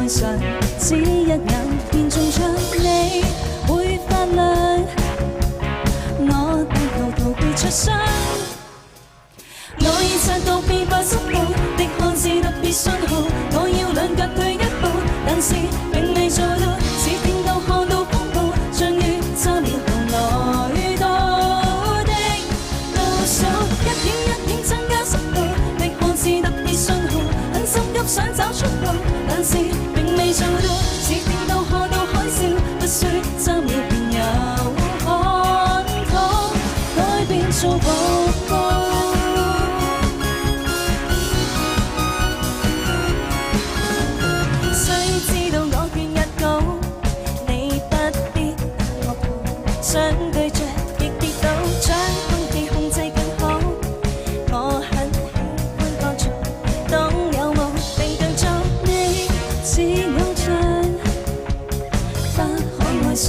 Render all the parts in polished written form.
愛上，只一眼便中槍，你會發亮，我但求逃避出傷。我已察覺變化速度的看似特別信號，我要兩腳退一步，但是並未做到，只聽到看到風暴，將於3秒後來到的倒數，一點一點增加速度的看似特別信號，很心急想找出路，但是並未做到，只聽到看到海嘯，不需3秒便有看到改變做瀑布。想對着亦跌倒，將空氣控制更好。我很喜歡歌唱，當有夢並更早。你似偶像，不可愛上，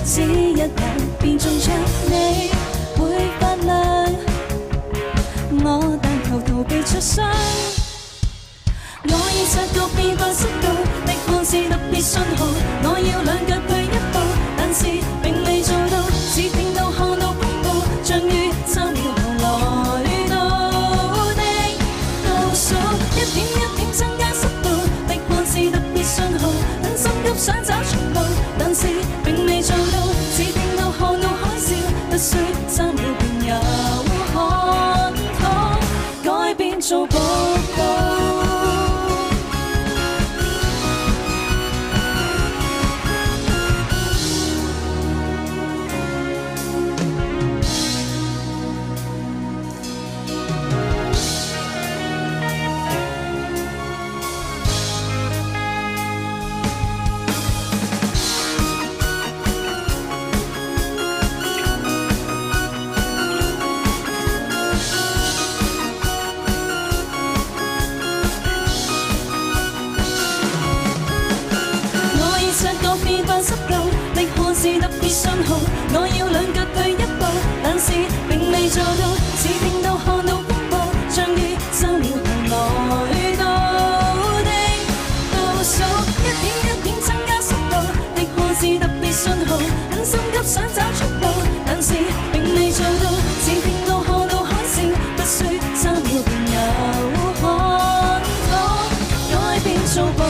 只一眼便中槍。你會發亮，我但求逃避出傷。我已察覺變化速度的看似特別信號，我要兩腳退一步，但是並未做到，只聽到看到風暴，將於3秒後來到的倒數，一點一點增加速度的看似特別信號，很心急想找出路，但是並未做到，只聽到看到海嘯，不需3秒便有看到改變做瀑布。特別信號，我要兩腳退一步，但是並未做到，只聽到看到風暴，將於3秒後來到的倒數，一點一點增加速度的看似特別信號，很心急想找出路，但是並未做到，只聽到看到海嘯，不需3秒便有看到改變做步。